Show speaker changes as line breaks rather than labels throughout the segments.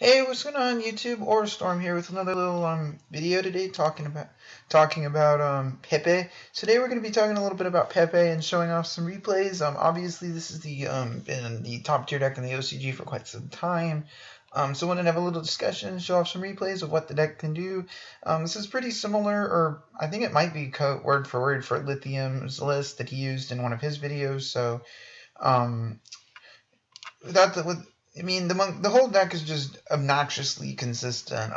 Hey, what's going on YouTube? Or Storm here with another little video today talking about Pepe. Today we're going to be talking a little bit about Pepe and showing off some replays. Obviously this is the been the top tier deck in the OCG for quite some time. So I wanted to have a little discussion, show off some replays of what the deck can do. This is pretty similar, or I think it might be word for word for Lithium's list that he used in one of his videos. So um, without the with I mean the whole deck is just obnoxiously consistent.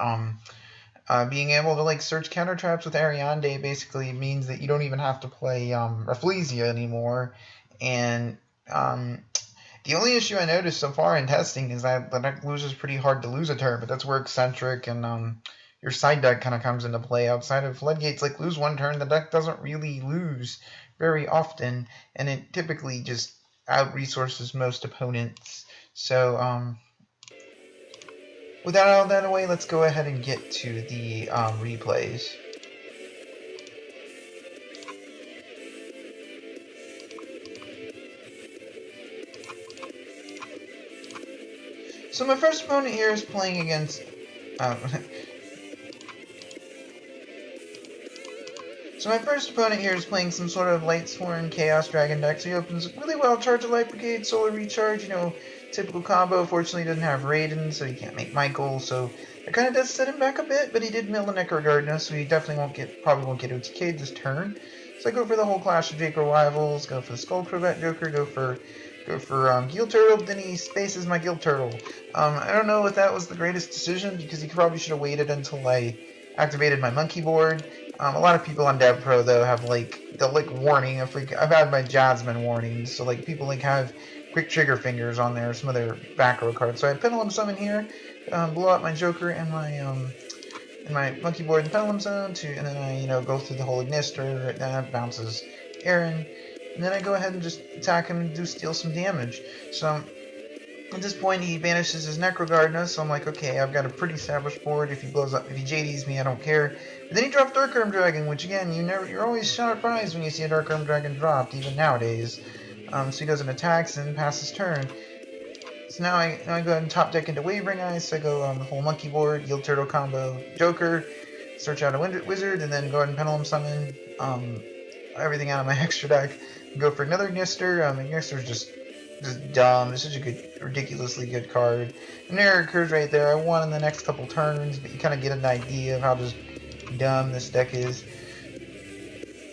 Being able to like search counter traps with Ariande basically means that you don't even have to play Rafflesia anymore. And the only issue I noticed so far in testing is that the deck loses pretty hard to lose a turn, but that's where Eccentric and your side deck kind of comes into play. Outside of Floodgates, like lose one turn, the deck doesn't really lose very often, and it typically just out resources most opponents. So with that out of that way, let's go ahead and get to the replays. So my first opponent here is playing against. Uh, so my first opponent here is playing some sort of Lightsworn Chaos Dragon deck. So he opens really well. Charge of Light Brigade, Solar Recharge. Typical combo. Fortunately, he doesn't have Raiden, so he can't make Michael. So that kind of does set him back a bit. But he did mill the Necrogardna, so he definitely probably won't get OTK'd this turn. So I go for the whole Clash of Jaker Rivals. Go for the Skull Crobat Joker. Go for Guild Turtle, but then he spaces my Guild Turtle. I don't know if that was the greatest decision because he probably should have waited until I activated my monkey board. A lot of people on Dev Pro though have the warning. I've had my Jasmine warnings, so like people have quick trigger fingers on there, some of their back row cards. So I Pendulum Summon here, blow out my Joker and my monkey board and Pendulum Zone and then I go through the whole Ignister. That bounces Aaron. And then I go ahead and just attack him and steal some damage. So at this point, he banishes his Necrogardna, so I'm like, okay, I've got a pretty established board. If he JDs me, I don't care. But then he dropped Dark Arm Dragon, which again, you're always surprised when you see a Dark Arm Dragon dropped, even nowadays. So he goes and attacks and passes turn. So now I go ahead and top deck into Wavering Eyes. So I go on the whole monkey board, Yield Turtle combo, Joker, search out a Wizard, and then go ahead and Pendulum Summon everything out of my extra deck. Go for another Ignister. Ignister's just dumb. It's such a ridiculously good card. And there it occurs right there. I won in the next couple turns, but you kind of get an idea of how just dumb this deck is.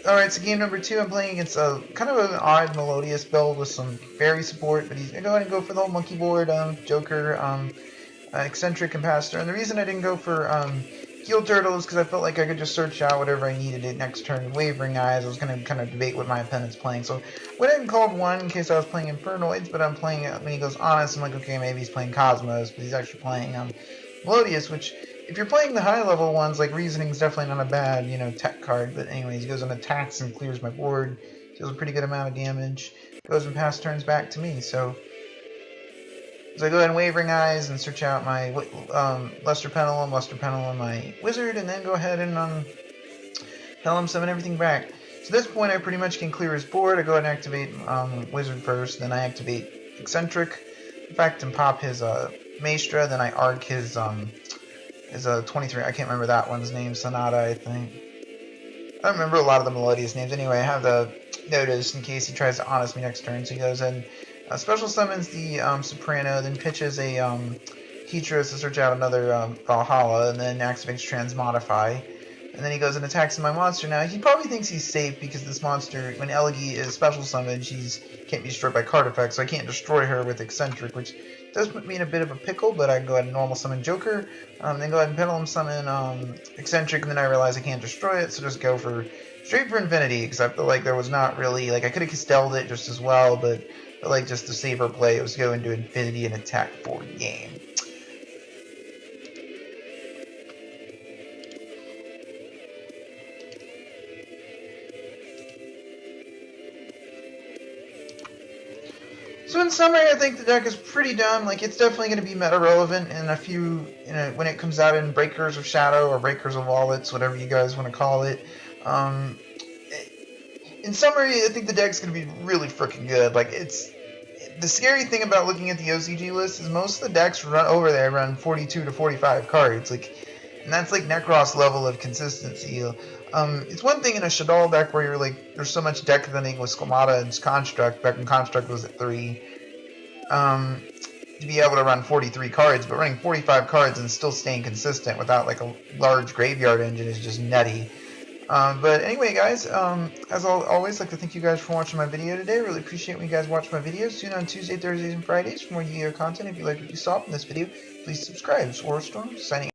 Alright, so game number 2, I'm playing against a kind of an odd Melodious build with some fairy support, but he's going to go ahead and go for the whole monkey board, Joker, Eccentric, and Pastor. And the reason I didn't go for Guild Turtle is because I felt like I could just search out whatever I needed it next turn. Wavering Eyes, I was going to kind of debate what my opponent's playing. So I went ahead and called one in case I was playing Infernoids, but I'm playing it when he goes Honest. I'm like, okay, maybe he's playing Cosmos, but he's actually playing Melodious, which if you're playing the high level ones, like Reasoning's definitely not a bad, tech card. But anyways, he goes and attacks and clears my board, deals a pretty good amount of damage, goes and pass turns back to me. So I go ahead and Wavering Eyes and search out my Luster Pendulum, my Wizard, and then go ahead and Pendulum Summon everything back. So at this point, I pretty much can clear his board. I go ahead and activate Wizard first, then I activate Eccentric, effect, and pop his Maestra, then I arc his 23, I can't remember that one's name, Sonata, I think. I don't remember a lot of the Melodious names. Anyway, I have the notice in case he tries to honest me next turn, so he goes and special summons the Soprano, then pitches a Heatros to search out another Valhalla, and then activates Transmodify. And then he goes and attacks my monster. Now, he probably thinks he's safe because this monster, when Elegy is special summoned, can't be destroyed by card effects, so I can't destroy her with Eccentric, which does put me in a bit of a pickle, but I can go ahead and normal summon Joker, then go ahead and Pendulum Summon Eccentric, and then I realize I can't destroy it, so just go straight for Infinity, because I feel like there was not really, I could have Castelled it just as well, but just the safer play was go into Infinity and attack for game. So in summary, I think the deck is pretty dumb. It's definitely going to be meta relevant in when it comes out in Breakers of Shadow or Breakers of Wallets, whatever you guys want to call it. In summary, I think the deck's going to be really freaking good. the scary thing about looking at the OCG list is most of the decks run over there run 42 to 45 cards, and that's like Necros level of consistency. It's one thing in a Shadal deck where you're like, there's so much deck thinning with Squamata and Construct, back when Construct was at 3, to be able to run 43 cards, but running 45 cards and still staying consistent without like a large graveyard engine is just nutty. But anyway, guys, as always, like to thank you guys for watching my video today. Really appreciate when you guys watch my videos. Tune on Tuesday, Thursdays, and Fridays for more Yu-Gi-Oh content. If you like what you saw from this video, please subscribe. Swardstorm, signing out.